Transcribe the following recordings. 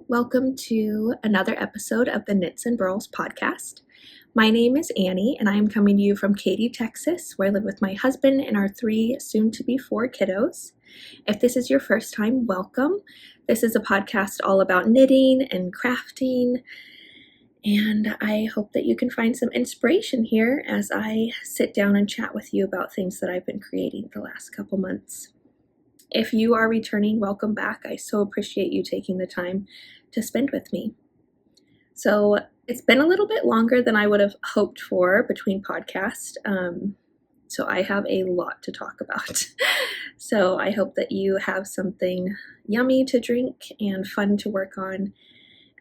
Welcome to another episode of the Knits and Burls podcast. My name is Annie, and I am coming to you from Katy, Texas, where I live with my husband and our 3 soon-to-be 4 kiddos. If this is your first time, welcome. This is a podcast all about knitting and crafting, and I hope that you can find some inspiration here as I sit down and chat with you about things that I've been creating the last couple months. If you are returning, welcome back. I so appreciate you taking the time to spend with me. So it's been a little bit longer than I would have hoped for between podcasts. So I have a lot to talk about. So I hope that you have something yummy to drink and fun to work on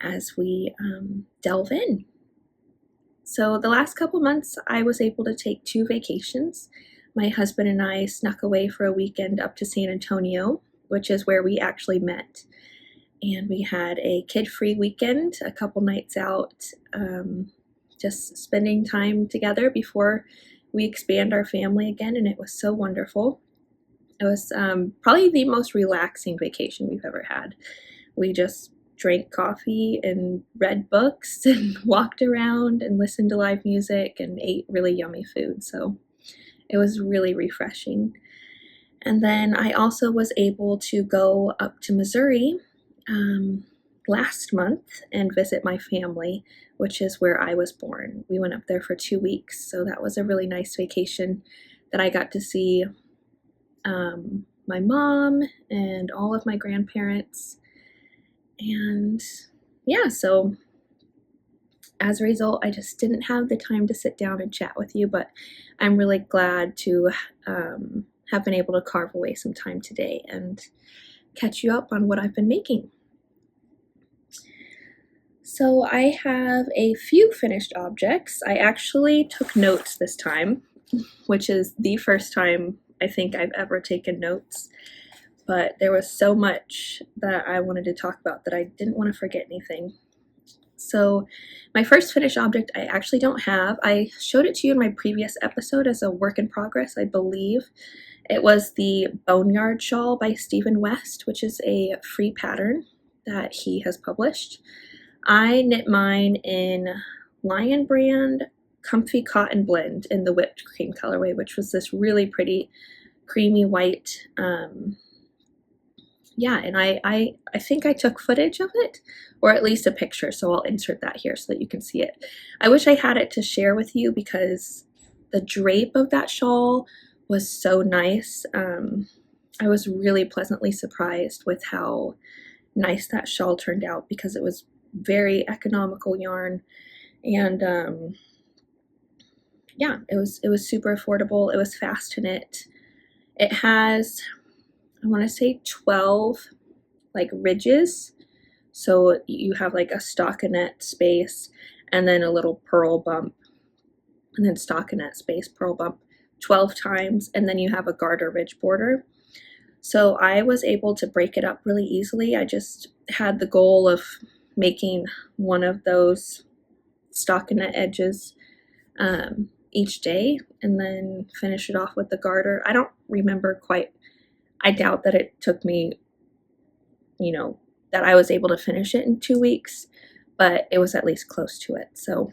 as we delve in. So the last couple months, I was able to take 2 vacations. My husband and I snuck away for a weekend up to San Antonio, which is where we actually met. And we had a kid-free weekend, a couple nights out, just spending time together before we expand our family again, and it was so wonderful. It was probably the most relaxing vacation we've ever had. We just drank coffee and read books and walked around and listened to live music and ate really yummy food. So it was really refreshing. And then I also was able to go up to Missouri last month and visit my family, which is where I was born. We went up there for 2 weeks, so that was a really nice vacation that I got to see my mom and all of my grandparents. And yeah, so as a result, I just didn't have the time to sit down and chat with you, but I'm really glad to have been able to carve away some time today and catch you up on what I've been making. So I have a few finished objects. I actually took notes this time, which is the first time I think I've ever taken notes, but there was so much that I wanted to talk about that I didn't want to forget anything. So my first finished object I actually don't have. I showed it to you in my previous episode as a work in progress, I believe. It was the Boneyard Shawl by Stephen West, which is a free pattern that he has published. I knit mine in Lion Brand Comfy Cotton Blend in the whipped cream colorway, which was this really pretty creamy white. And I think I took footage of it, or at least a picture, so I'll insert that here so that you can see it. I wish I had it to share with you because the drape of that shawl was so nice. I was really pleasantly surprised with how nice that shawl turned out because it was very economical yarn, and it was super affordable. It was fast to knit. It has, I want to say 12 like ridges, so you have like a stockinette space and then a little purl bump, and then stockinette space, purl bump 12 times, and then you have a garter ridge border. So I was able to break it up really easily. I just had the goal of making one of those stockinette edges each day and then finish it off with the garter. I don't remember quite. I doubt that it took me, that I was able to finish it in 2 weeks, but it was at least close to it. So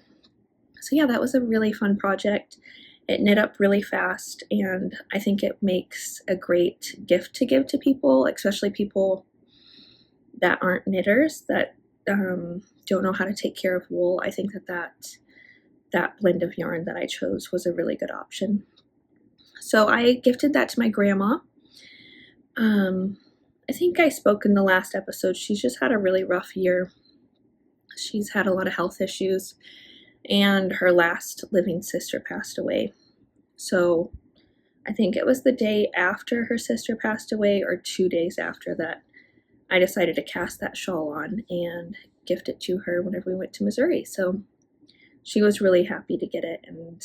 yeah, that was a really fun project. It knit up really fast, and I think it makes a great gift to give to people, especially people that aren't knitters, that don't know how to take care of wool. I think that blend of yarn that I chose was a really good option. So I gifted that to my grandma. I think I spoke in the last episode. She's just had a really rough year. She's had a lot of health issues, and her last living sister passed away. So I think it was the day after her sister passed away or 2 days after that I decided to cast that shawl on and gift it to her whenever we went to Missouri. So she was really happy to get it, and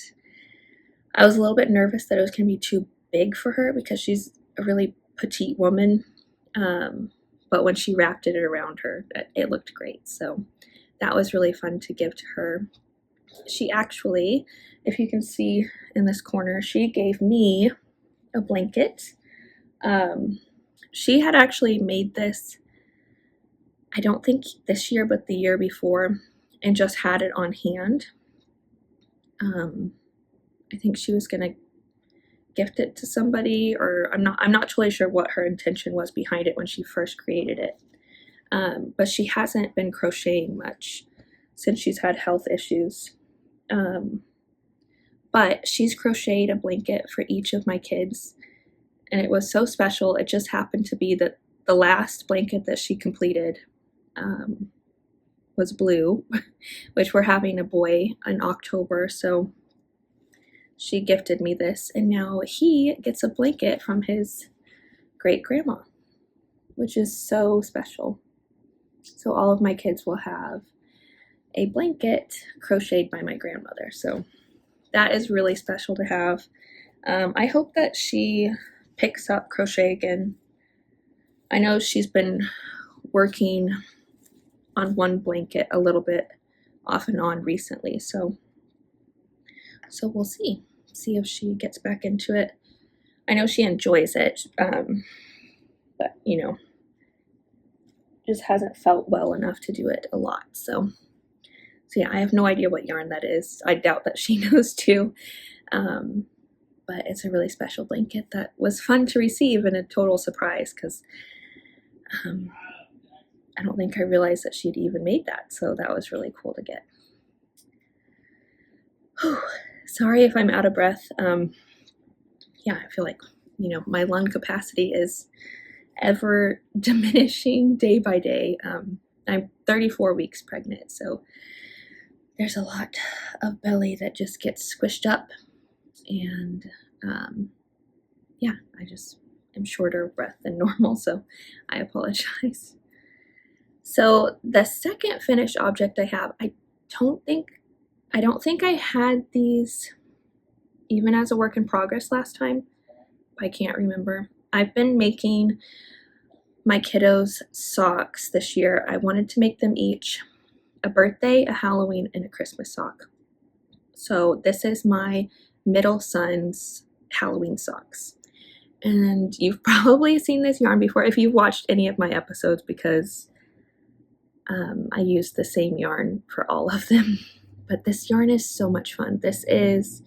I was a little bit nervous that it was going to be too big for her because she's a really petite woman, but when she wrapped it around her, it looked great. So that was really fun to give to her. She actually, if you can see in this corner, she gave me a blanket. She had actually made this I don't think this year, but the year before, and just had it on hand. I think she was going to gift it to somebody, or I'm not totally sure what her intention was behind it when she first created it. But she hasn't been crocheting much since she's had health issues. But she's crocheted a blanket for each of my kids, and it was so special. It just happened to be that the last blanket that she completed was blue, which we're having a boy in October, so she gifted me this, and now he gets a blanket from his great-grandma, which is so special. So all of my kids will have a blanket crocheted by my grandmother, so that is really special to have. I hope that she picks up crochet again. I know she's been working on one blanket a little bit off and on recently, so we'll see if she gets back into it. I know she enjoys it, but just hasn't felt well enough to do it a lot. So yeah, I have no idea what yarn that is. I doubt that she knows too. But it's a really special blanket that was fun to receive and a total surprise, because I don't think I realized that she'd even made that. So that was really cool to get. Whew. Sorry if I'm out of breath. Yeah, I feel like, my lung capacity is ever diminishing day by day. I'm 34 weeks pregnant, so there's a lot of belly that just gets squished up, and yeah, I just am shorter of breath than normal, so I apologize. So the second finished object I have, I don't think I had these even as a work in progress last time. I can't remember. I've been making my kiddos socks this year. I wanted to make them each a birthday, a Halloween, and a Christmas sock. So this is my middle son's Halloween socks. And you've probably seen this yarn before if you've watched any of my episodes, because I use the same yarn for all of them. But this yarn is so much fun. This is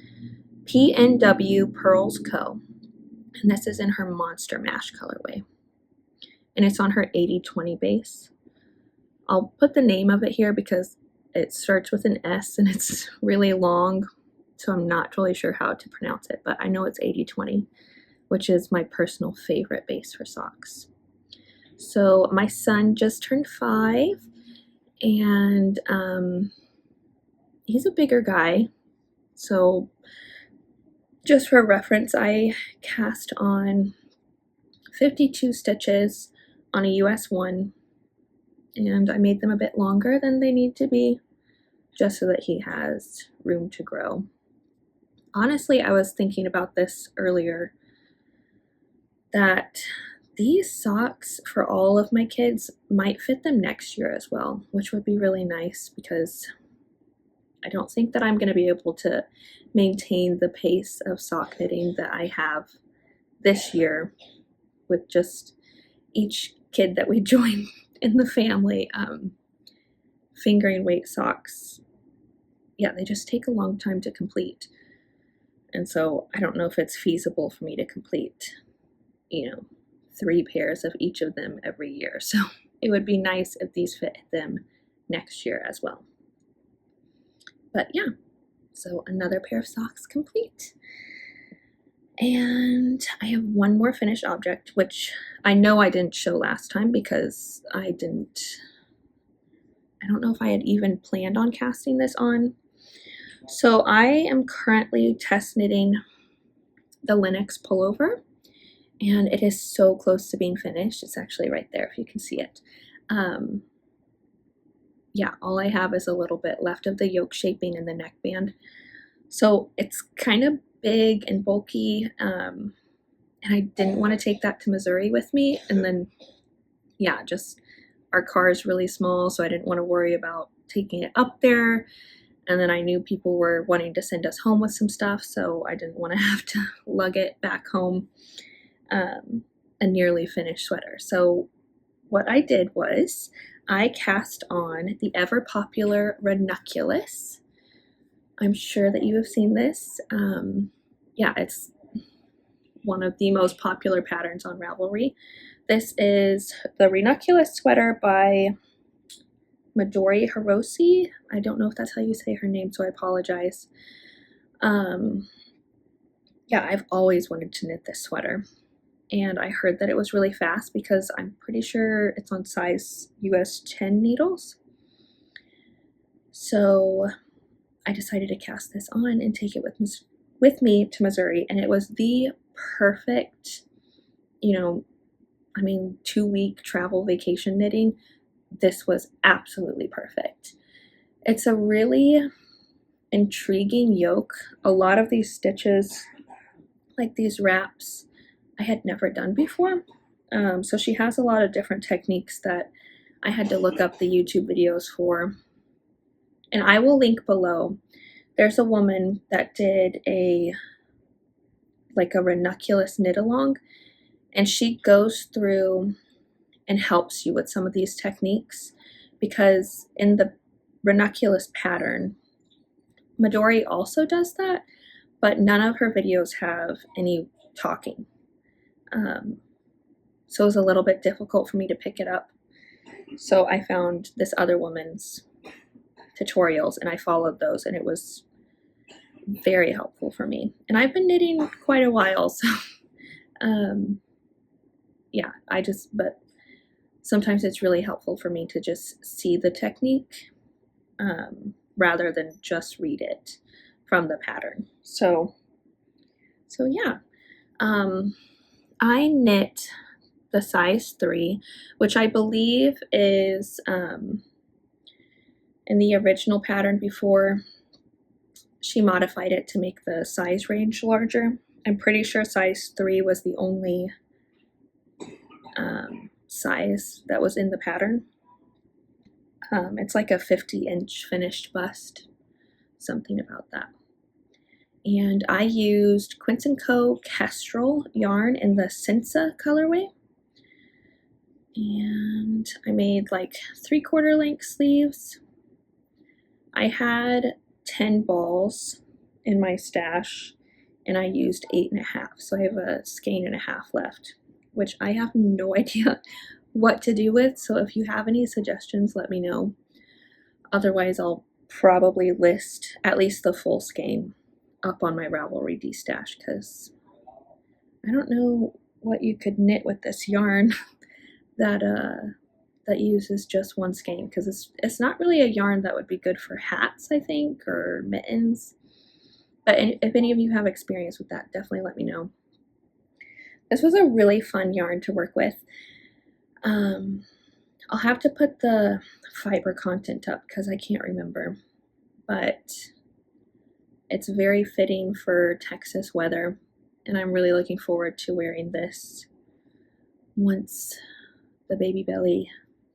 PNW Pearls Co. And this is in her Monster Mash colorway. And it's on her 80/20 base. I'll put the name of it here because it starts with an S and it's really long, so I'm not totally sure how to pronounce it, but I know it's 80/20, which is my personal favorite base for socks. So my son just turned 5, and he's a bigger guy. So just for reference, I cast on 52 stitches on a US 1, and I made them a bit longer than they need to be, just so that he has room to grow. Honestly, I was thinking about this earlier, that these socks for all of my kids might fit them next year as well, which would be really nice, because I don't think that I'm going to be able to maintain the pace of sock knitting that I have this year with just each kid that we join in the family. Fingering weight socks, yeah, they just take a long time to complete. And so I don't know if it's feasible for me to complete, 3 pairs of each of them every year. So it would be nice if these fit them next year as well. But yeah, so another pair of socks complete. And I have one more finished object, which I know I didn't show last time because I don't know if I had even planned on casting this on. So I am currently test knitting the Linux pullover, and it is so close to being finished. It's actually right there if you can see it. Yeah, all I have is a little bit left of the yoke shaping and the neckband. So it's kind of big and bulky, and I didn't want to take that to Missouri with me. And then, yeah, just our car is really small, so I didn't want to worry about taking it up there. And then I knew people were wanting to send us home with some stuff, so I didn't want to have to lug it back home, a nearly finished sweater. So what I did was I cast on the ever popular Ranunculus. I'm sure that you have seen this. Yeah, it's one of the most popular patterns on Ravelry. This is the Ranunculus sweater by Midori Hiroshi. I don't know if that's how you say her name, so I apologize. Yeah, I've always wanted to knit this sweater. And I heard that it was really fast because I'm pretty sure it's on size US 10 needles. So I decided to cast this on and take it with me to Missouri, and it was the perfect, 2-week travel vacation knitting. This was absolutely perfect. It's a really intriguing yoke. A lot of these stitches, like these wraps, I had never done before. So she has a lot of different techniques that I had to look up the YouTube videos for. And I will link below. There's a woman that did a ranunculus knit along, and she goes through and helps you with some of these techniques, because in the ranunculus pattern, Midori also does that, but none of her videos have any talking. So it was a little bit difficult for me to pick it up. So I found this other woman's tutorials and I followed those, and it was very helpful for me. And I've been knitting quite a while, so yeah, but sometimes it's really helpful for me to just see the technique rather than just read it from the pattern. So yeah, I knit the size 3, which I believe is in the original pattern before she modified it to make the size range larger. I'm pretty sure size 3 was the only size that was in the pattern. It's like a 50-inch finished bust, something about that. And I used Quince and Co. Kestrel yarn in the Senza colorway. And I made like 3/4 length sleeves. I had 10 balls in my stash and I used 8.5, so I have a skein and a half left, which I have no idea what to do with. So if you have any suggestions, let me know. Otherwise, I'll probably list at least the full skein up on my Ravelry D-stash, because I don't know what you could knit with this yarn that uses just one skein, because it's not really a yarn that would be good for hats, I think, or mittens. But if any of you have experience with that, definitely let me know. This was a really fun yarn to work with. I'll have to put the fiber content up because I can't remember, but it's very fitting for Texas weather, and I'm really looking forward to wearing this once the baby belly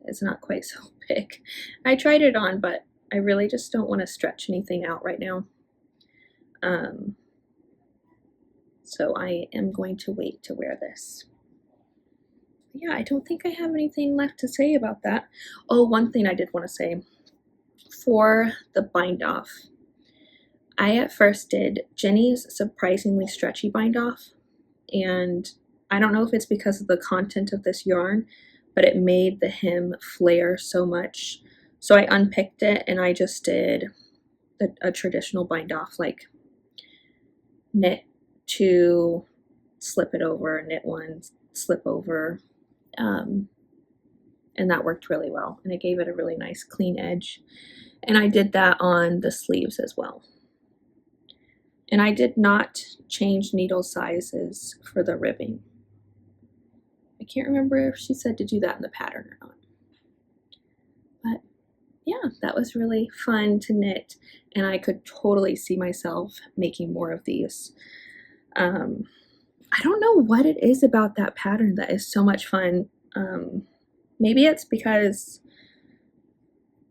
is not quite so big. I tried it on, but I really just don't want to stretch anything out right now. So I am going to wait to wear this. Yeah, I don't think I have anything left to say about that. Oh, one thing I did want to say. For the bind off, I at first did Jenny's surprisingly stretchy bind off, and I don't know if it's because of the content of this yarn, but it made the hem flare so much. So I unpicked it and I just did a traditional bind off, like knit 2, slip it over, knit 1, slip over, and that worked really well, and it gave it a really nice clean edge. And I did that on the sleeves as well. And I did not change needle sizes for the ribbing. I can't remember if she said to do that in the pattern or not. But yeah, that was really fun to knit, and I could totally see myself making more of these. I don't know what it is about that pattern that is so much fun. Maybe it's because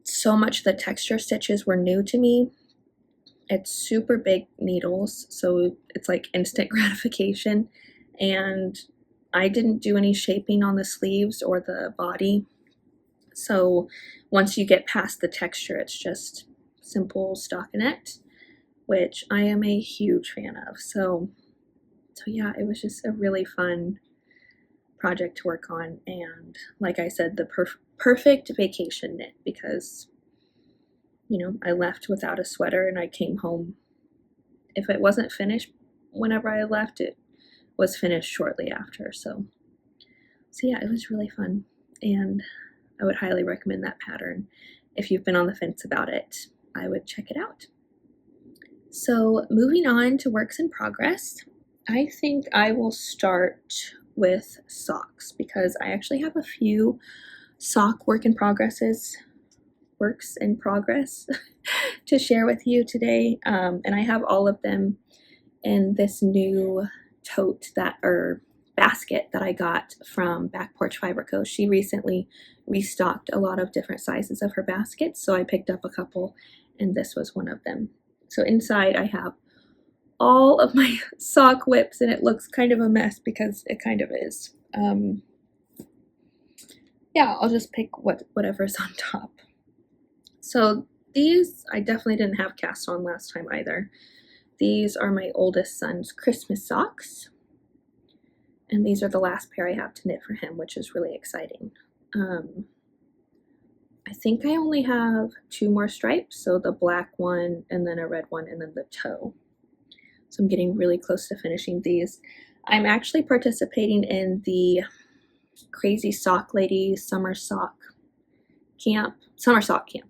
so much of the texture stitches were new to me. It's super big needles, so it's like instant gratification, and I didn't do any shaping on the sleeves or the body, So once you get past the texture, it's just simple stockinette, which I am a huge fan of. So yeah, it was just a really fun project to work on, and like I said, the perfect vacation knit, because I left without a sweater and I came home. If it wasn't finished whenever I left, it was finished shortly after. So yeah, it was really fun, and I would highly recommend that pattern. If you've been on the fence about it, I would check it out. So moving on to works in progress, I think I will start with socks, because I actually have a few sock works in progress to share with you today. And I have all of them in this new basket that I got from Back Porch Fiber Co. She recently restocked a lot of different sizes of her baskets, so I picked up a couple, and this was one of them. So inside I have all of my sock whips, and it looks kind of a mess because it kind of is. Yeah, I'll just pick whatever's on top. So these I definitely didn't have cast on last time either. These are my oldest son's Christmas socks, and these are the last pair I have to knit for him, which is really exciting. I think I only have 2 more stripes, so the black one and then a red one and then the toe. So I'm getting really close to finishing these. I'm actually participating in the Crazy Sock Lady Summer Sock Camp.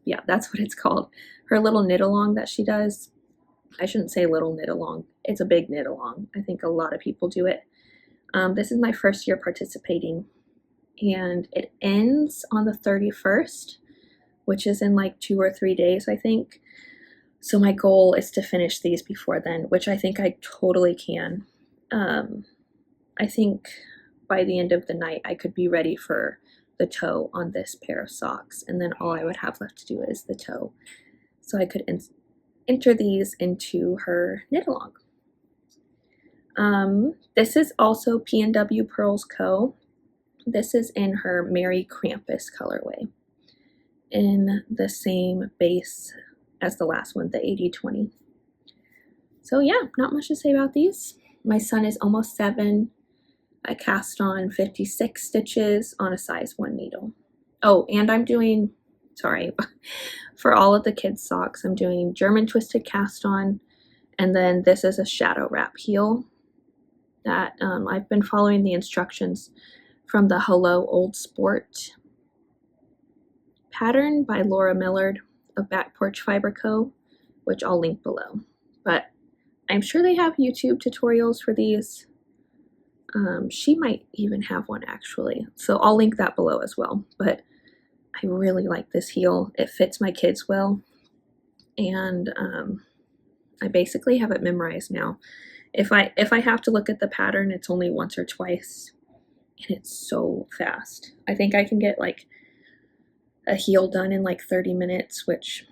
Yeah, that's what it's called. Her little knit along that she does. I shouldn't say little knit along. It's a big knit along. I think a lot of people do it. This is my first year participating, and it ends on the 31st, which is in like 2 or 3 days, I think. So my goal is to finish these before then, which I think I totally can. I think by the end of the night, I could be ready for the toe on this pair of socks, and then all I would have left to do is the toe. So I could enter these into her knit along. This is also P&W Pearls Co. This is in her Merry Krampus colorway, in the same base as the last one, the 80/20. So yeah, not much to say about these. My son is almost 7. I cast on 56 stitches on a size 1 needle. Oh, and I'm doing, for all of the kids' socks, I'm doing German twisted cast on, and then this is a shadow wrap heel that I've been following the instructions from the Hello Old Sport pattern by Laura Millard of Back Porch Fiber Co., which I'll link below. But I'm sure they have YouTube tutorials for these. She might even have one actually, so I'll link that below as well. But I really like this heel. It fits my kids well, and I basically have it memorized now. If I have to look at the pattern, it's only once or twice, and it's so fast. I think I can get like a heel done in like 30 minutes, which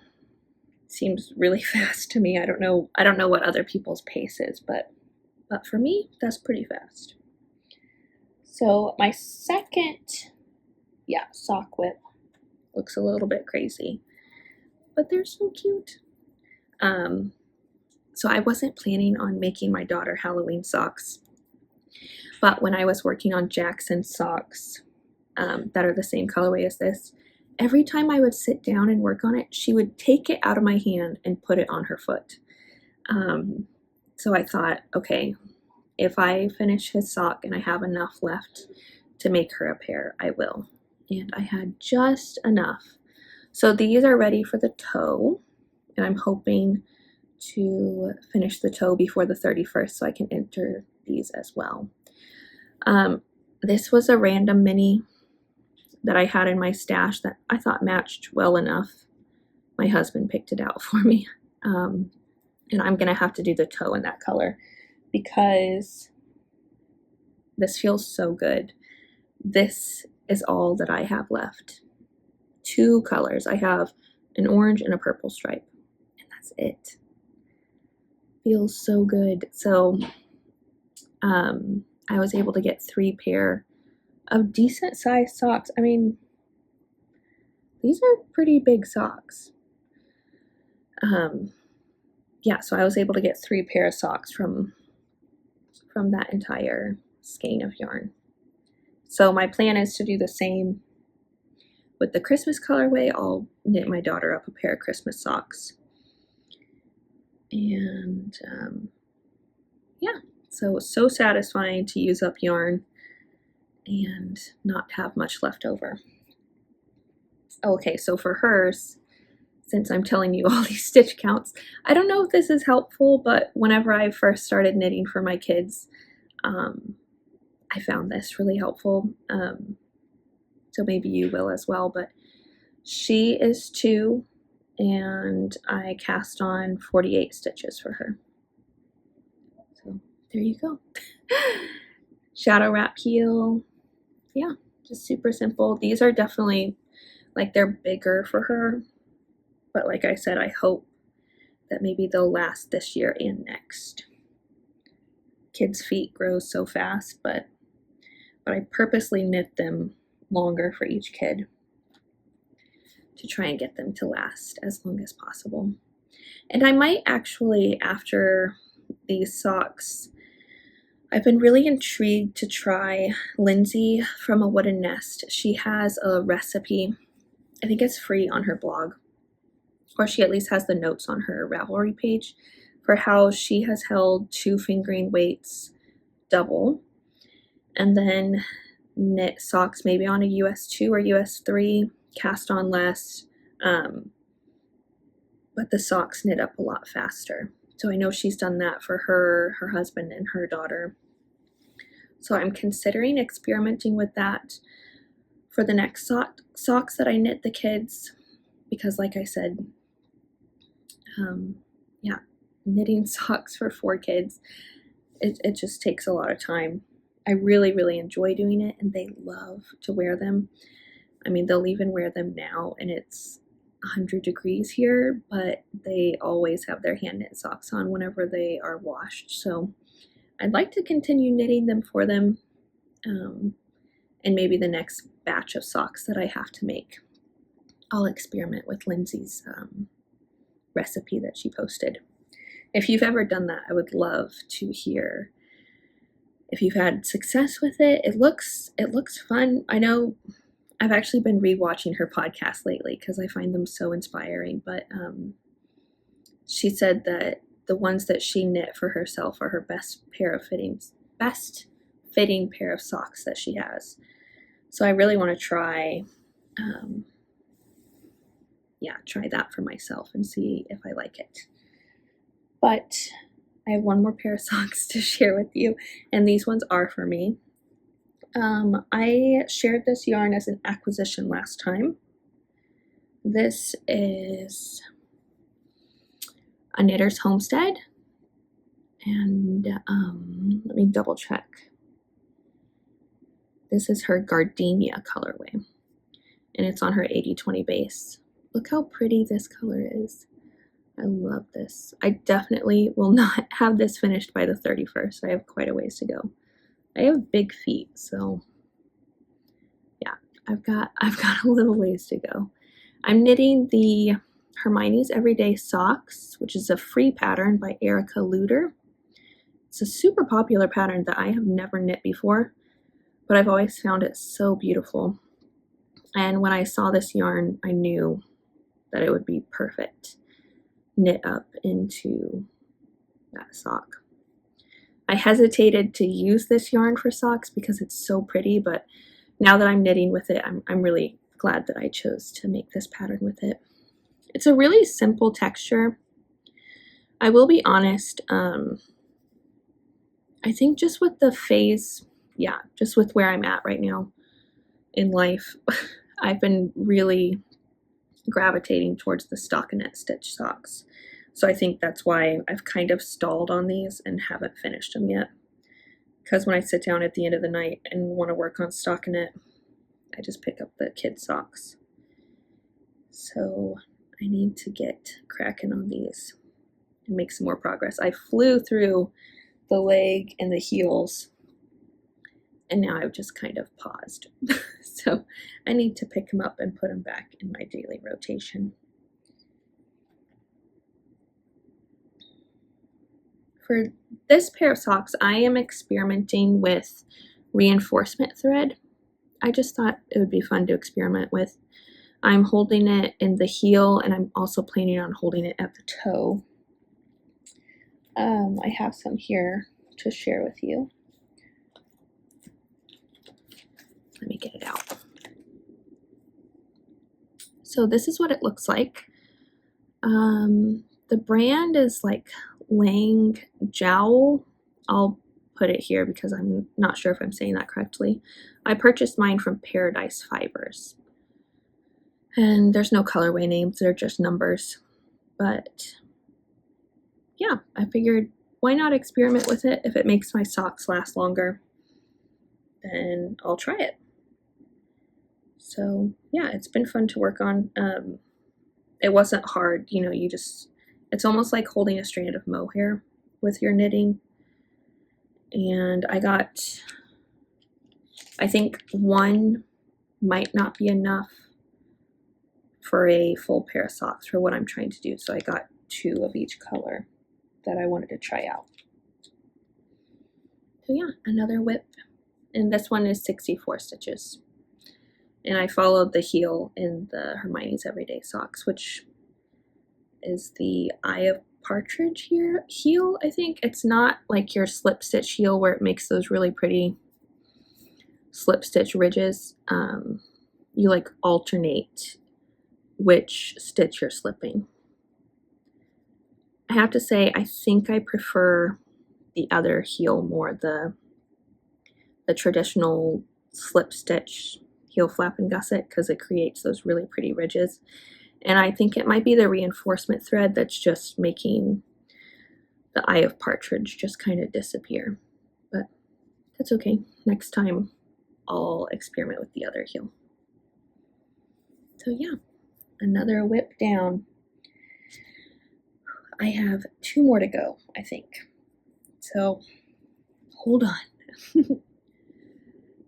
seems really fast to me. I don't know what other people's pace is, but for me, that's pretty fast. So my second, sock whip looks a little bit crazy, but they're so cute. So I wasn't planning on making my daughter Halloween socks, but when I was working on Jackson's socks that are the same colorway as this, every time I would sit down and work on it, she would take it out of my hand and put it on her foot. So I thought, okay, if I finish his sock and I have enough left to make her a pair, I will. And I had just enough. So these are ready for the toe, and I'm hoping to finish the toe before the 31st so I can enter these as well. This was a random mini that I had in my stash that I thought matched well enough. My husband picked it out for me. And I'm going to have to do the toe in that color because this feels so good. This is all that I have left. 2 colors. I have an orange and a purple stripe, and that's it. Feels so good. So I was able to get 3 pair of decent sized socks. I mean, these are pretty big socks. Yeah, so I was able to get 3 pair of socks from that entire skein of yarn. So my plan is to do the same with the Christmas colorway. I'll knit my daughter up a pair of Christmas socks. And yeah, so satisfying to use up yarn and not have much left over. Okay, so for hers, since I'm telling you all these stitch counts, I don't know if this is helpful, but whenever I first started knitting for my kids, I found this really helpful. So maybe you will as well, but she is 2 and I cast on 48 stitches for her. So there you go. Shadow wrap heel. Yeah, just super simple. These are definitely, like, they're bigger for her, but like I said, I hope that maybe they'll last this year and next. Kids' feet grow so fast, but I purposely knit them longer for each kid to try and get them to last as long as possible. And I might actually, after these socks, I've been really intrigued to try Lindsay from A Wooden Nest. She has a recipe, I think it's free on her blog, or she at least has the notes on her Ravelry page, for how she has held 2 fingering weights double and then knit socks maybe on a US 2 or US 3, cast on less, but the socks knit up a lot faster. So I know she's done that for her husband, and her daughter. So I'm considering experimenting with that for the next socks that I knit the kids, because like I said, yeah, knitting socks for 4 kids, it just takes a lot of time. I really, really enjoy doing it, and they love to wear them. I mean, they'll even wear them now, and it's 100 degrees here, but they always have their hand knit socks on whenever they are washed. So I'd like to continue knitting them for them, and maybe the next batch of socks that I have to make, I'll experiment with Lindsay's recipe that she posted. If you've ever done that, I would love to hear if you've had success with it. It looks fun. I know I've actually been rewatching her podcast lately because I find them so inspiring, but she said that the ones that she knit for herself are her best fitting pair of socks that she has. So I really want to try try that for myself and see if I like it. But I have one more pair of socks to share with you, and these ones are for me. I shared this yarn as an acquisition last time. This is a Knitter's Homestead, and let me double check. This is her Gardenia colorway, and it's on her 80/20 base. Look how pretty this color is. I love this. I definitely will not have this finished by the 31st. I have quite a ways to go. I have big feet, so yeah, I've got a little ways to go. I'm knitting the Hermione's Everyday Socks, which is a free pattern by Erica Luder. It's a super popular pattern that I have never knit before, but I've always found it so beautiful. And when I saw this yarn, I knew that it would be perfect knit up into that sock. I hesitated to use this yarn for socks because it's so pretty, but now that I'm knitting with it, I'm really glad that I chose to make this pattern with it. It's a really simple texture. I will be honest, I think just with the phase, just with where I'm at right now in life, I've been really gravitating towards the stockinette stitch socks. So I think that's why I've kind of stalled on these and haven't finished them yet. Because when I sit down at the end of the night and want to work on stockinette, I just pick up the kid socks. So I need to get cracking on these and make some more progress. I flew through the leg and the heels and now I've just kind of paused. So I need to pick him up and put him back in my daily rotation. For this pair of socks, I am experimenting with reinforcement thread. I just thought it would be fun to experiment with. I'm holding it in the heel, and I'm also planning on holding it at the toe. I have some here to share with you. Let me get it out. So this is what it looks like. The brand is like Lang Jowl. I'll put it here because I'm not sure if I'm saying that correctly. I purchased mine from Paradise Fibers. And there's no colorway names, they're just numbers. But yeah, I figured why not experiment with it? If it makes my socks last longer, then I'll try it. So yeah, it's been fun to work on. It wasn't hard, you know, it's almost like holding a strand of mohair with your knitting. And I think one might not be enough for a full pair of socks for what I'm trying to do. So I got 2 of each color that I wanted to try out. So yeah, another whip. And this one is 64 stitches. And I followed the heel in the Hermione's Everyday Socks, which is the Eye of Partridge here heel, I think. It's not like your slip stitch heel where it makes those really pretty slip stitch ridges. You like alternate which stitch you're slipping. I have to say, I think I prefer the other heel more, the traditional slip stitch heel flap and gusset, because it creates those really pretty ridges. And I think it might be the reinforcement thread that's just making the Eye of Partridge just kind of disappear. But that's okay. Next time I'll experiment with the other heel. So yeah, another whip down. I have 2 more to go, I think. So hold on.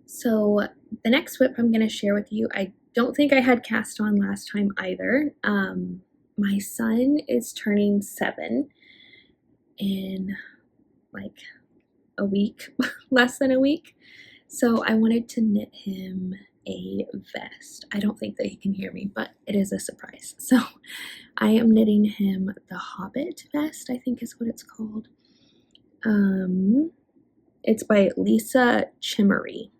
So the next whip I'm going to share with you, I don't think I had cast on last time either. My son is turning 7 in like a week, less than a week. So I wanted to knit him a vest. I don't think that he can hear me, but it is a surprise. So I am knitting him the Hobbit vest, I think is what it's called. It's by Lisa Chimery.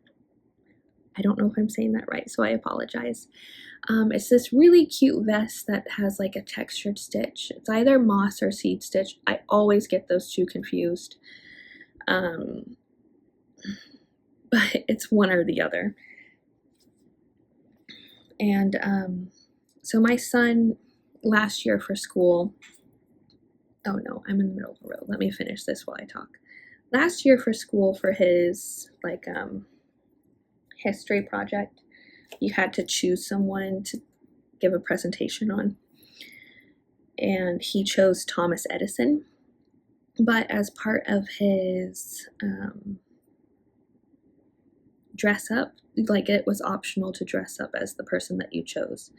I don't know if I'm saying that right, so I apologize. It's this really cute vest that has like a textured stitch. It's either moss or seed stitch. I always get those 2 confused. But it's one or the other. And so my son last year for school, oh no, I'm in the middle of the road. Let me finish this while I talk. Last year for school, for his history project, you had to choose someone to give a presentation on. And he chose Thomas Edison. But as part of his dress up, like it was optional to dress up as the person that you chose.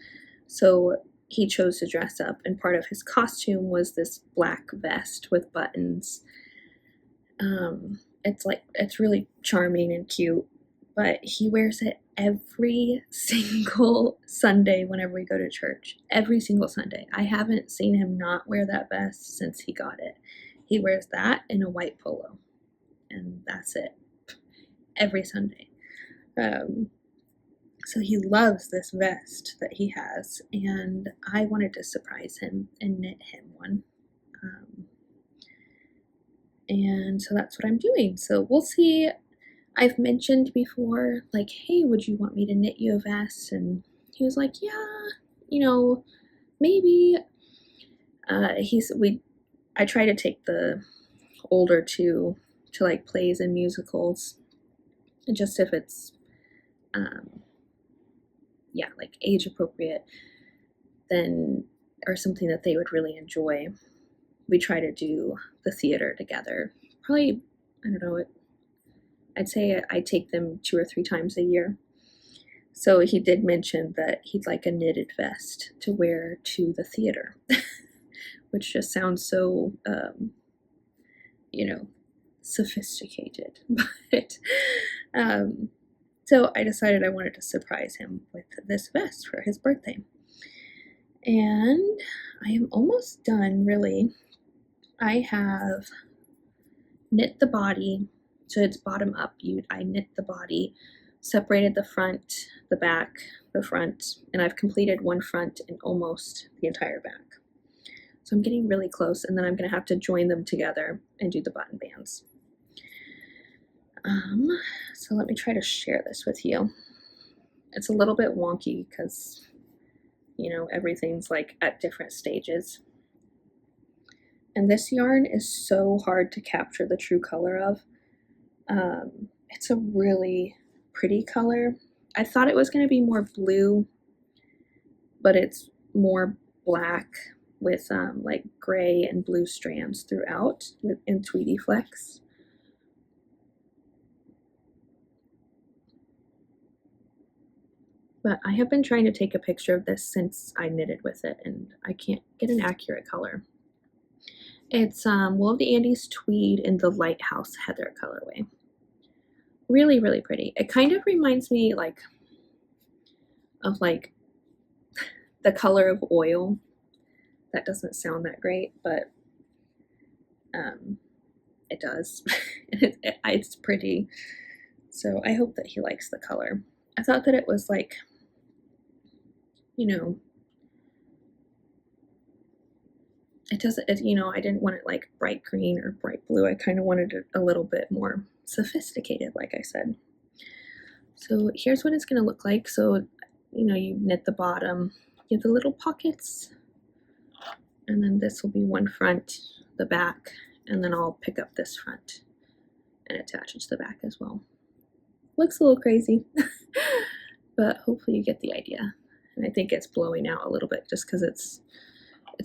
So he chose to dress up, and part of his costume was this black vest with buttons. It's really charming and cute, but he wears it every single Sunday whenever we go to church. Every single Sunday. I haven't seen him not wear that vest since he got it. He wears that in a white polo, and that's it. Every Sunday. So he loves this vest that he has, and I wanted to surprise him and knit him one. And so that's what I'm doing. So we'll see. I've mentioned before, like, hey, would you want me to knit you a vest? And he was like, yeah, maybe. I try to take the older 2 to like plays and musicals, and just if it's like age appropriate, then, or something that they would really enjoy, we try to do the theater together. Probably, I don't know, I'd say I take them 2 or 3 times a year. So he did mention that he'd like a knitted vest to wear to the theater, which just sounds so, sophisticated. But so I decided I wanted to surprise him with this vest for his birthday. And I am almost done, really. I have knit the body, so it's bottom up. I knit the body, separated the front, the back, the front, and I've completed one front and almost the entire back. So I'm getting really close, and then I'm going to have to join them together and do the button bands. So let me try to share this with you. It's a little bit wonky because, everything's like at different stages. And this yarn is so hard to capture the true color of. It's a really pretty color. I thought it was going to be more blue, but it's more black with like gray and blue strands throughout in Tweety Flex. But I have been trying to take a picture of this since I knitted with it, and I can't get an accurate color. It's Wool of the Andes Tweed in the Lighthouse Heather colorway. Really, really pretty. It kind of reminds me of the color of oil. That doesn't sound that great, but it does. It's pretty. So I hope that he likes the color. I thought that it was like, it doesn't, I didn't want it like bright green or bright blue. I kind of wanted it a little bit more sophisticated, like I said. So here's what it's going to look like. So, you knit the bottom, you have the little pockets, and then this will be one front, the back, and then I'll pick up this front and attach it to the back as well. Looks a little crazy, but hopefully you get the idea. And I think it's blowing out a little bit just because it's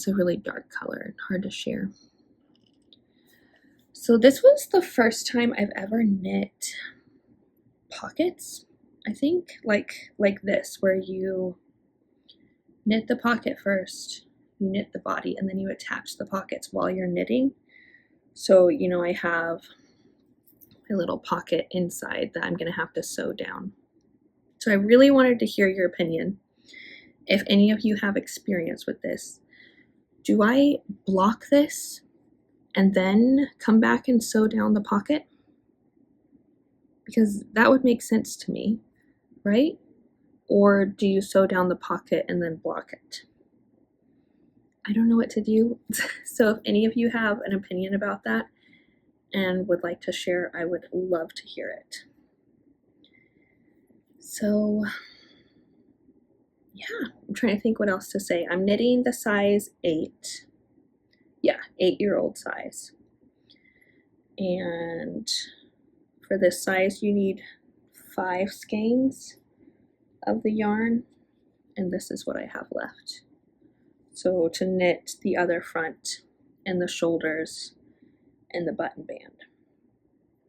a really dark color and hard to share. So this was the first time I've ever knit pockets, I think, like this, where you knit the pocket first, you knit the body, and then you attach the pockets while you're knitting. So, I have a little pocket inside that I'm going to have to sew down. So I really wanted to hear your opinion. If any of you have experience with this, do I block this and then come back and sew down the pocket? Because that would make sense to me, right? Or do you sew down the pocket and then block it? I don't know what to do. So if any of you have an opinion about that and would like to share, I would love to hear it. So yeah, I'm trying to think what else to say. I'm knitting the size 8. Yeah, 8-year-old size. And for this size, you need 5 skeins of the yarn, and this is what I have left. So to knit the other front and the shoulders and the button band.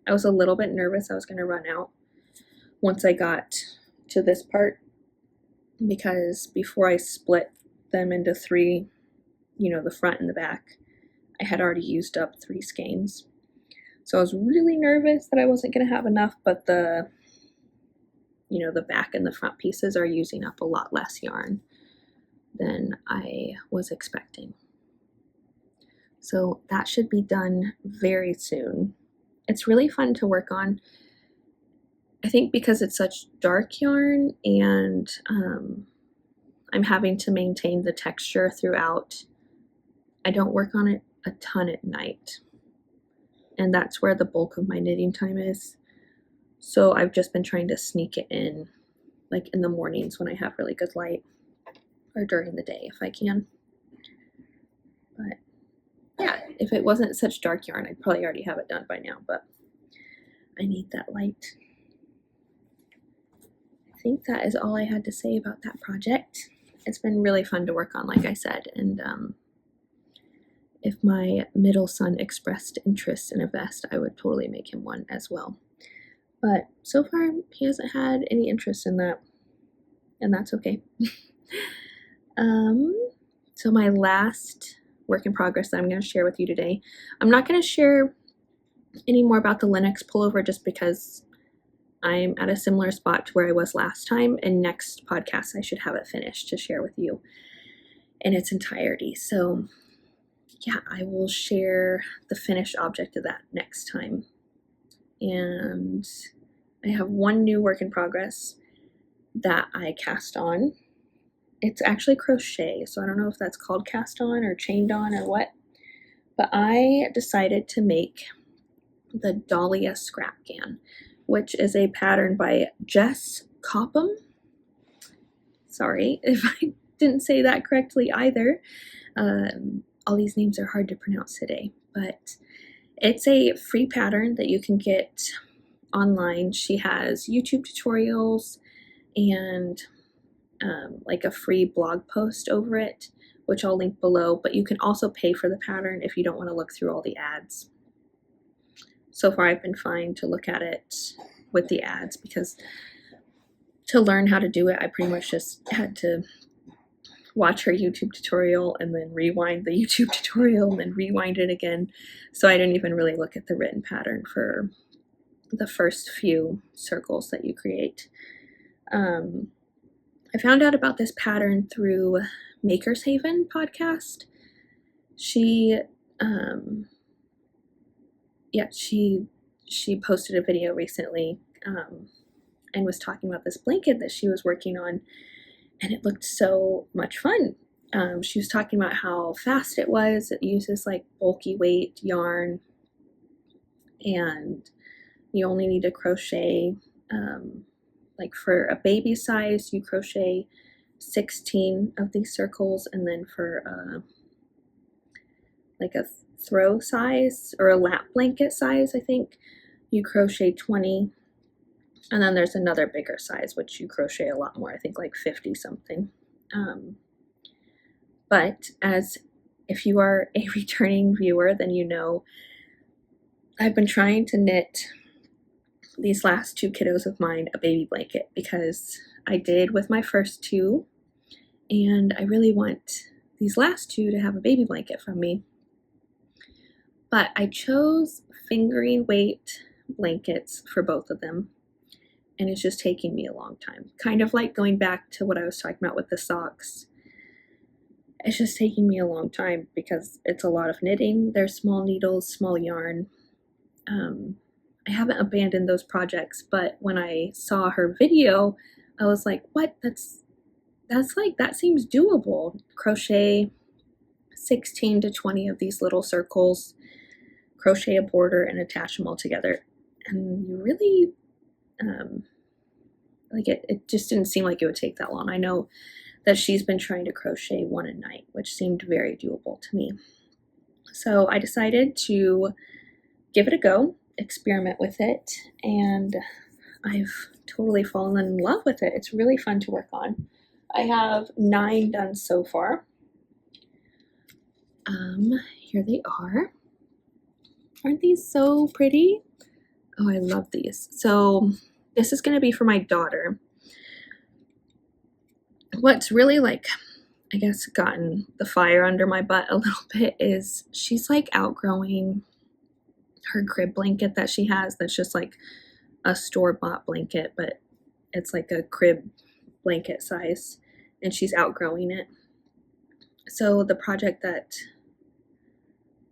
I was a little bit nervous I was going to run out once I got to this part, because before I split them into 3, the front and the back, I had already used up 3 skeins. So I was really nervous that I wasn't going to have enough, but the back and the front pieces are using up a lot less yarn than I was expecting. So that should be done very soon. It's really fun to work on. I think because it's such dark yarn and I'm having to maintain the texture throughout, I don't work on it a ton at night. And that's where the bulk of my knitting time is. So I've just been trying to sneak it in, like in the mornings when I have really good light, or during the day if I can. But yeah, if it wasn't such dark yarn, I'd probably already have it done by now, but I need that light. I think that is all I had to say about that project. It's been really fun to work on, like I said, and if my middle son expressed interest in a vest, I would totally make him one as well. But so far, he hasn't had any interest in that, and that's okay. So my last work in progress that I'm going to share with you today, I'm not going to share any more about the Linux pullover just because I'm at a similar spot to where I was last time, and next podcast I should have it finished to share with you in its entirety. So yeah, I will share the finished object of that next time. And I have one new work in progress that I cast on. It's actually crochet, so I don't know if that's called cast on or chained on or what, but I decided to make the Dahlia Scrap Can, which is a pattern by Jess Copham. Sorry if I didn't say that correctly either. All these names are hard to pronounce today, but it's a free pattern that you can get online. She has YouTube tutorials and like a free blog post over it, which I'll link below, but you can also pay for the pattern if you don't want to look through all the ads. So far I've been fine to look at it with the ads because to learn how to do it, I pretty much just had to watch her YouTube tutorial and then rewind the YouTube tutorial and then rewind it again. So I didn't even really look at the written pattern for the first few circles that you create. I found out about this pattern through Maker's Haven podcast. She posted a video recently and was talking about this blanket that she was working on, and it looked so much fun. She was talking about how fast it was. It uses like bulky weight yarn, and you only need to crochet like for a baby size, you crochet 16 of these circles, and then for like a throw size or a lap blanket size, I think, you crochet 20. And then there's another bigger size, which you crochet a lot more, I think like 50 something. But as if you are a returning viewer, then you know I've been trying to knit these last two kiddos of mine a baby blanket because I did with my first two, and I really want these last two to have a baby blanket from me. But I chose fingering weight blankets for both of them, and it's just taking me a long time. Kind of like going back to what I was talking about with the socks. It's just taking me a long time because it's a lot of knitting. There's small needles, small yarn. I haven't abandoned those projects, but when I saw her video, I was like, what? That seems doable. Crochet 16 to 20 of these little circles, crochet a border and attach them all together. And you really, it just didn't seem like it would take that long. I know that she's been trying to crochet one a night, which seemed very doable to me. So I decided to give it a go, experiment with it, and I've totally fallen in love with it. It's really fun to work on. I have 9 done so far. Here they are. Aren't these so pretty? Oh, I love these. So this is going to be for my daughter. What's really I guess gotten the fire under my butt a little bit is she's like outgrowing her crib blanket that she has that's just like a store-bought blanket, but it's like a crib blanket size, and she's outgrowing it. So the project that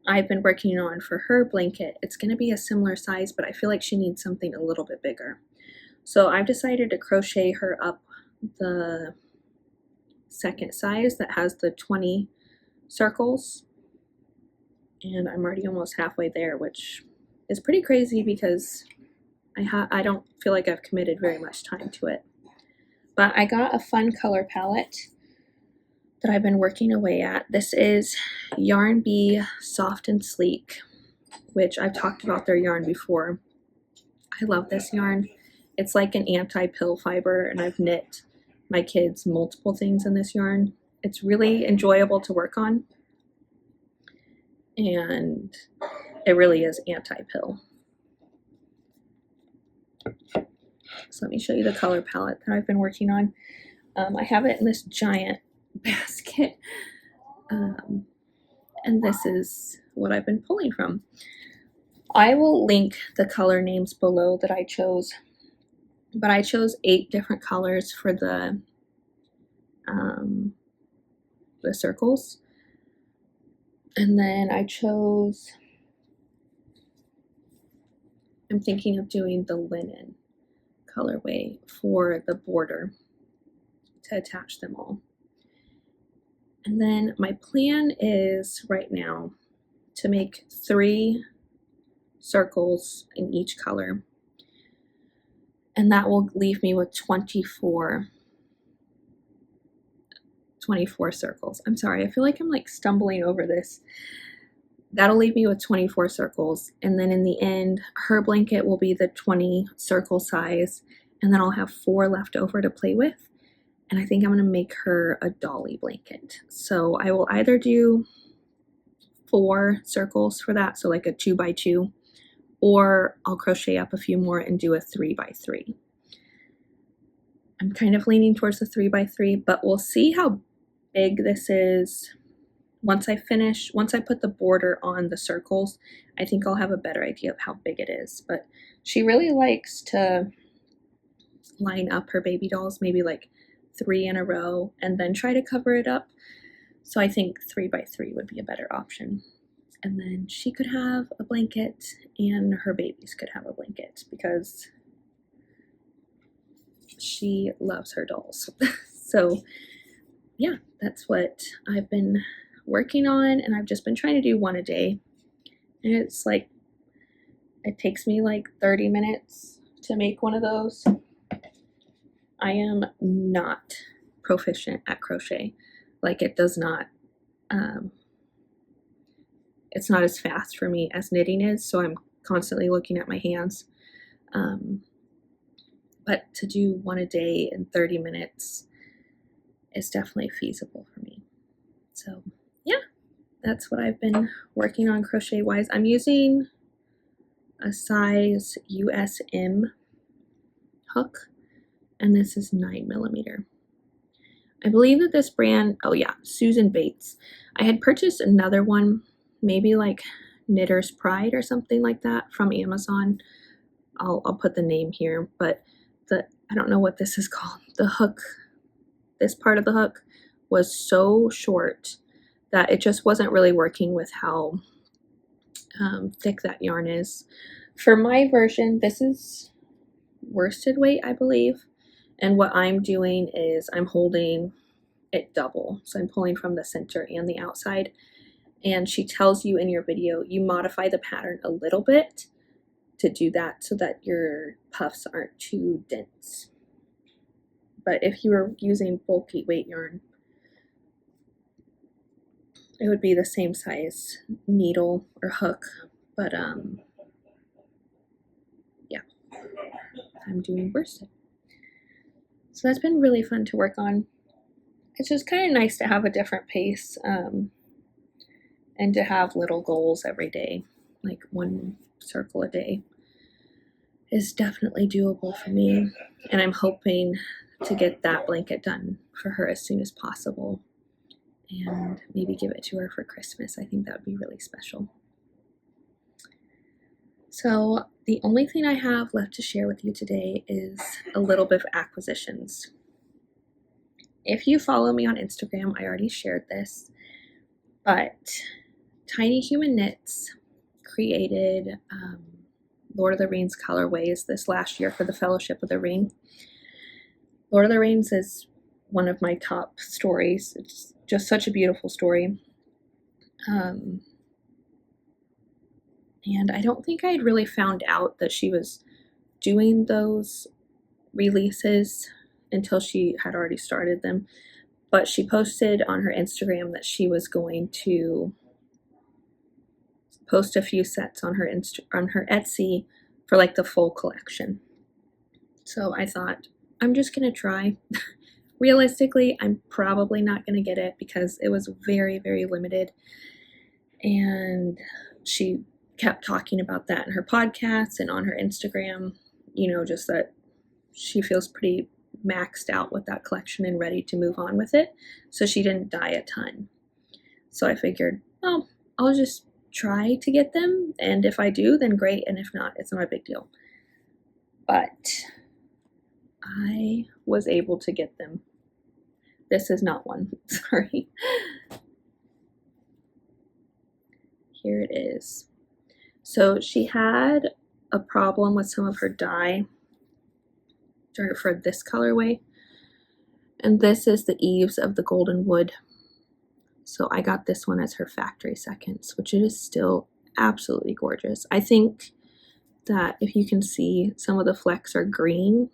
I've been working on for her blanket, it's going to be a similar size, but I feel like she needs something a little bit bigger. So I've decided to crochet her up the second size that has the 20 circles, and I'm already almost halfway there, which is pretty crazy because I don't feel like I've committed very much time to it. But I got a fun color palette that I've been working away at. This is Yarn Bee Soft and Sleek, which I've talked about their yarn before. I love this yarn. It's like an anti-pill fiber, and I've knit my kids multiple things in this yarn. It's really enjoyable to work on, and it really is anti-pill. So let me show you the color palette that I've been working on. I have it in this giant basket, and this is what I've been pulling from. I will link the color names below that I chose, but I chose 8 different colors for the circles, and then I'm thinking of doing the linen colorway for the border to attach them all. And then my plan is right now to make 3 circles in each color, and that will leave me with 24 circles. I'm sorry, I feel like I'm like stumbling over this. That'll leave me with 24 circles, and then in the end, her blanket will be the 20 circle size, and then I'll have 4 left over to play with, and I think I'm going to make her a dolly blanket. So I will either do 4 circles for that, so like a 2x2, or I'll crochet up a few more and do a 3x3. I'm kind of leaning towards the 3x3, but we'll see how big this is. Once I put the border on the circles, I think I'll have a better idea of how big it is. But she really likes to line up her baby dolls, maybe like 3 in a row, and then try to cover it up. So I think 3x3 would be a better option. And then she could have a blanket and her babies could have a blanket because she loves her dolls. So yeah, that's what I've been working on, and I've just been trying to do 1 a day, and it's like it takes me like 30 minutes to make one of those. I am not proficient at crochet. Like it does not it's not as fast for me as knitting is, so I'm constantly looking at my hands, but to do 1 a day in 30 minutes is definitely feasible for me. So yeah, that's what I've been working on crochet wise. I'm using a size USM hook, and this is 9mm. I believe that this brand, oh yeah, Susan Bates. I had purchased another one, maybe like Knitter's Pride or something like that from Amazon. I'll put the name here, but I don't know what this is called. The hook, this part of the hook was so short that it just wasn't really working with how thick that yarn is. For my version, this is worsted weight, I believe. And what I'm doing is I'm holding it double. So I'm pulling from the center and the outside. And she tells you in your video, you modify the pattern a little bit to do that so that your puffs aren't too dense. But if you were using bulky weight yarn, it would be the same size needle or hook, but yeah, I'm doing worsted. So that's been really fun to work on. It's just kind of nice to have a different pace and to have little goals every day, like 1 circle a day is definitely doable for me. And I'm hoping to get that blanket done for her as soon as possible and maybe give it to her for Christmas. I think that would be really special. So the only thing I have left to share with you today is a little bit of acquisitions. If you follow me on Instagram, I already shared this, but Tiny Human Knits created Lord of the Rings colorways this last year for the Fellowship of the Ring. Lord of the Rings is one of my top stories. It's just such a beautiful story. And I don't think I had really found out that she was doing those releases until she had already started them. But she posted on her Instagram that she was going to post a few sets on her Etsy for like the full collection. So I thought, I'm just going to try. Realistically, I'm probably not going to get it because it was very, very limited. And she kept talking about that in her podcasts and on her Instagram, just that she feels pretty maxed out with that collection and ready to move on with it. So she didn't dye a ton. So I figured, well, I'll just try to get them. And if I do, then great. And if not, it's not a big deal. But I was able to get them. This is not one, sorry. Here it is. So she had a problem with some of her dye for this colorway. And this is the Eves of the Golden Wood. So I got this one as her factory seconds, which it is still absolutely gorgeous. I think that if you can see, some of the flecks are green,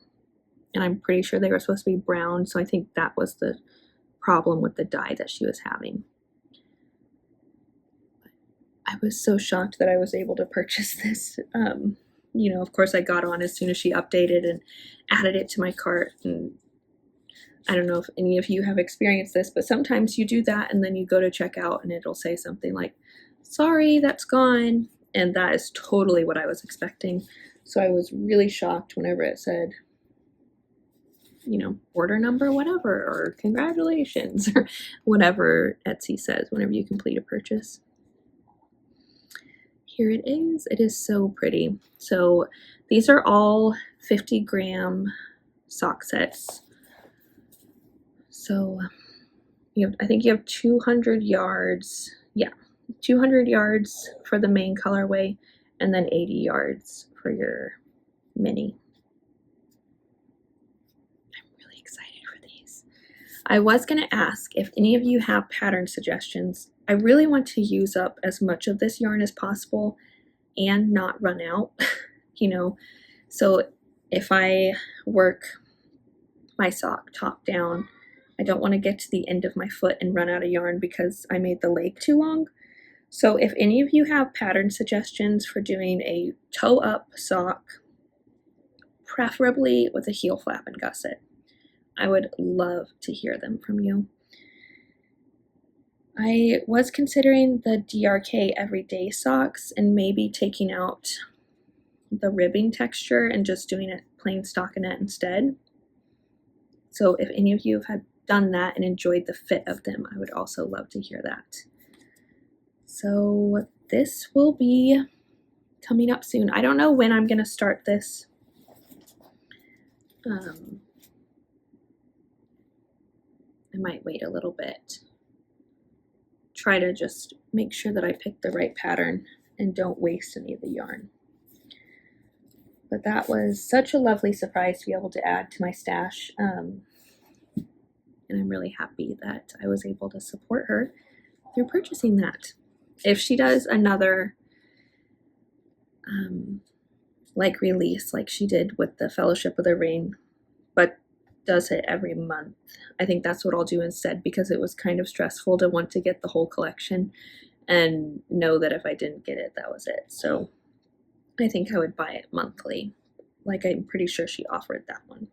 and I'm pretty sure they were supposed to be brown, so I think that was the problem with the dye that she was having. I was so shocked that I was able to purchase this. Of course I got on as soon as she updated and added it to my cart, and I don't know if any of you have experienced this, but sometimes you do that and then you go to check out and it'll say something like, sorry, that's gone. And that is totally what I was expecting. So I was really shocked whenever it said, order number whatever, or congratulations, or whatever Etsy says whenever you complete a purchase. Here it is. It is so pretty. So these are all 50-gram sock sets. So I think you have 200 yards. Yeah, 200 yards for the main colorway, and then 80 yards for your mini. I'm really excited for these. I was going to ask if any of you have pattern suggestions. I really want to use up as much of this yarn as possible and not run out, So if I work my sock top down, I don't want to get to the end of my foot and run out of yarn because I made the leg too long. So if any of you have pattern suggestions for doing a toe up sock, preferably with a heel flap and gusset, I would love to hear them from you. I was considering the DRK everyday socks and maybe taking out the ribbing texture and just doing it plain stockinette instead. So if any of you have done that and enjoyed the fit of them, I would also love to hear that. So this will be coming up soon. I don't know when I'm going to start this. I might wait a little bit. Try to just make sure that I pick the right pattern and don't waste any of the yarn. But that was such a lovely surprise to be able to add to my stash. And I'm really happy that I was able to support her through purchasing that. If she does another release like she did with the Fellowship of the Ring, but does it every month, I think that's what I'll do instead, because it was kind of stressful to want to get the whole collection and know that if I didn't get it, that was it. So I think I would buy it monthly. I'm pretty sure she offered that one.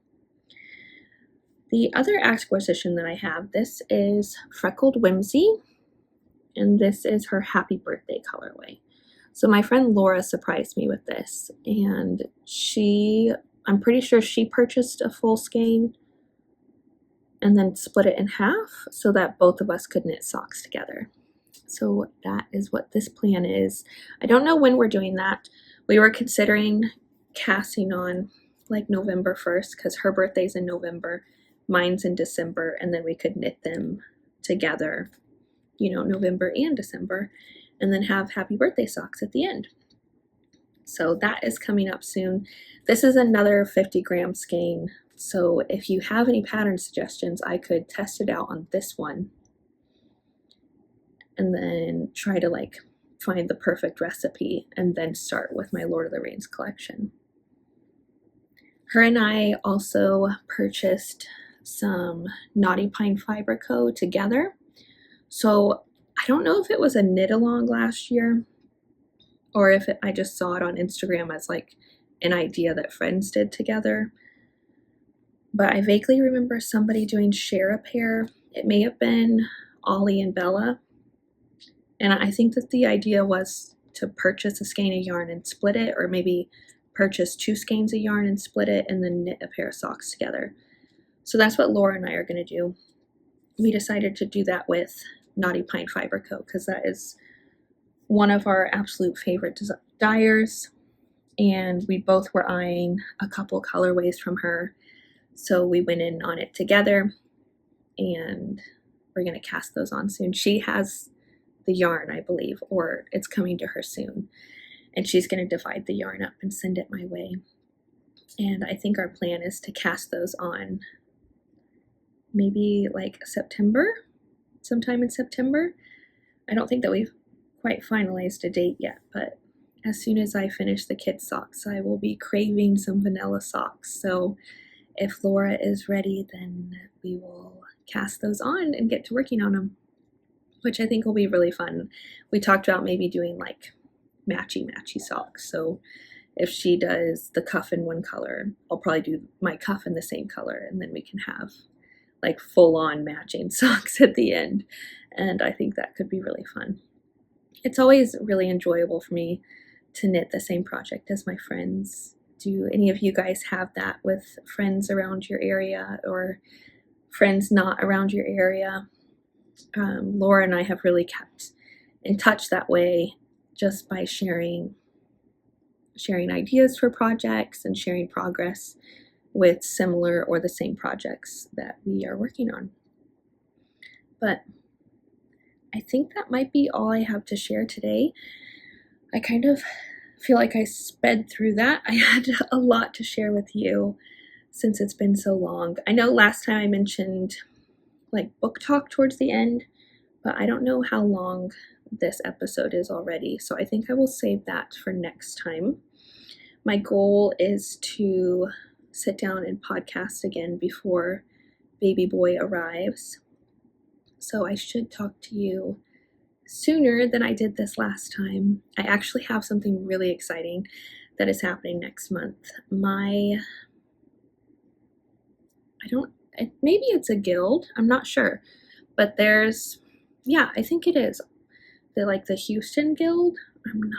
The other acquisition that I have, this is Freckled Whimsy, and this is her Happy Birthday colorway. So my friend Laura surprised me with this, and I'm pretty sure she purchased a full skein and then split it in half so that both of us could knit socks together. So that is what this plan is. I don't know when we're doing that. We were considering casting on November 1st because her birthday's in November, mine's in December, and then we could knit them together, November and December, and then have happy birthday socks at the end. So that is coming up soon. This is another 50-gram skein. So if you have any pattern suggestions, I could test it out on this one and then try to find the perfect recipe and then start with my Lord of the Rings collection. Her and I also purchased some Knotty Pine Fiber Co. together. So I don't know if it was a knit along last year or if I just saw it on Instagram as an idea that friends did together. But I vaguely remember somebody doing share a pair. It may have been Ollie and Bella. And I think that the idea was to purchase a skein of yarn and split it, or maybe purchase 2 skeins of yarn and split it, and then knit a pair of socks together. So that's what Laura and I are going to do. We decided to do that with Knotty Pine Fiber Co. because that is one of our absolute favorite dyers, and we both were eyeing a couple colorways from her. So we went in on it together, and we're going to cast those on soon. She has the yarn, I believe, or it's coming to her soon. And she's going to divide the yarn up and send it my way. And I think our plan is to cast those on maybe like September, sometime in September. I don't think that we've quite finalized a date yet, but as soon as I finish the kids' socks, I will be craving some vanilla socks. So if Laura is ready, then we will cast those on and get to working on them, which I think will be really fun. We talked about maybe doing like matchy socks. So if she does the cuff in one color, I'll probably do my cuff in the same color, and then we can have like full-on matching socks at the end. And I think that could be really fun. It's always really enjoyable for me to knit the same project as my friends. Do any of you guys have that with friends around your area or friends not around your area? Laura and I have really kept in touch that way, just by sharing ideas for projects and sharing progress with similar or the same projects that we are working on. But I think that might be all I have to share today. I kind of feel like I sped through that. I had a lot to share with you since it's been so long. I know last time I mentioned like book talk towards the end, but I don't know how long this episode is already, so I think I will save that for next time. My goal is to sit down and podcast again before baby boy arrives. So I should talk to you sooner than I did this last time. I actually have something really exciting that is happening next month. Maybe it's a guild, I'm not sure, but I think it is. The Houston Guild? I'm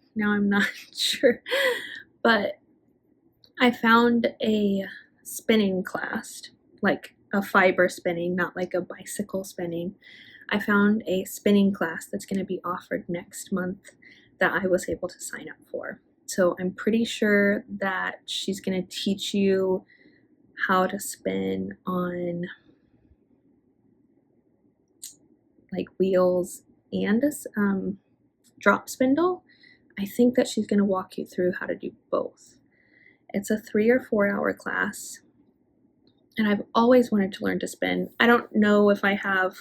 not sure. But I found a spinning class, like a fiber spinning, not like a bicycle spinning. I found a spinning class that's going to be offered next month that I was able to sign up for. So I'm pretty sure that she's going to teach you how to spin on like wheels and a drop spindle. I think that she's going to walk you through how to do both. It's a 3 or 4 hour class, and I've always wanted to learn to spin. I don't know if I have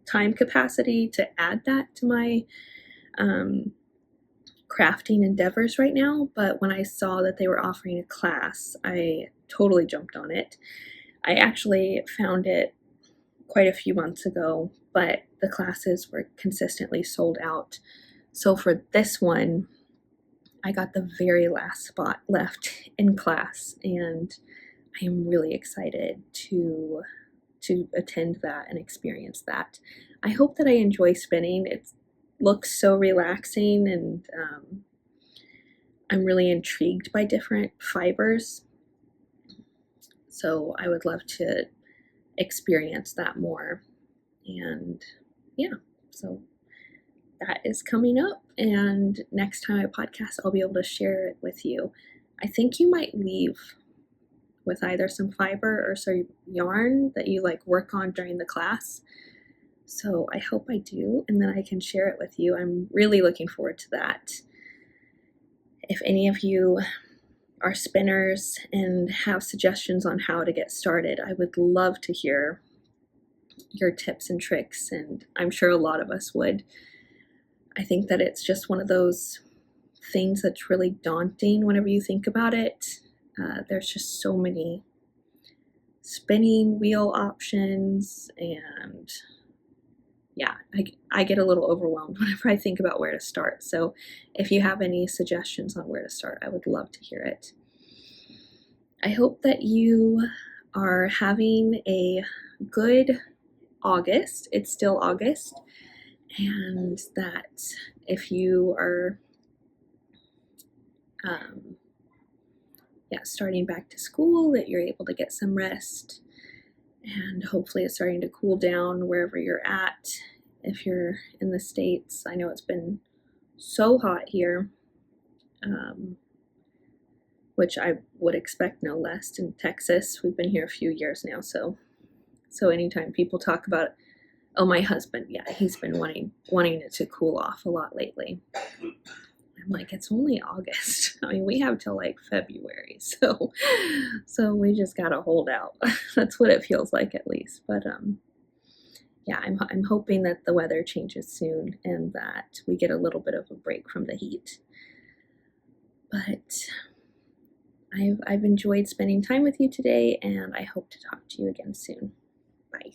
time capacity to add that to my crafting endeavors right now, but when I saw that they were offering a class, I totally jumped on it. I actually found it quite a few months ago, but the classes were consistently sold out. So for this one, I got the very last spot left in class, and I am really excited to attend that and experience that. I hope that I enjoy spinning. It looks so relaxing, and I'm really intrigued by different fibers. So I would love to experience that more. And yeah, so that is coming up, and next time I podcast, I'll be able to share it with you. I think you might leave with either some fiber or some yarn that you work on during the class. So I hope I do, and then I can share it with you. I'm really looking forward to that. If any of you are spinners and have suggestions on how to get started, I would love to hear your tips and tricks, and I'm sure a lot of us would. I think that it's just one of those things that's really daunting whenever you think about it. There's just so many spinning wheel options, and yeah, I get a little overwhelmed whenever I think about where to start. So if you have any suggestions on where to start, I would love to hear it. I hope that you are having a good August. It's still August, and that if you are starting back to school, that you're able to get some rest, and hopefully it's starting to cool down wherever you're at. If you're in the States, I know it's been so hot here, which I would expect no less in Texas. We've been here a few years now, so anytime people talk about, oh, my husband, yeah, he's been wanting it to cool off a lot lately. I'm like, it's only August. I mean, we have till like February, so we just gotta hold out. That's what it feels like, at least. But yeah, I'm hoping that the weather changes soon and that we get a little bit of a break from the heat. But I've enjoyed spending time with you today, and I hope to talk to you again soon. Bye.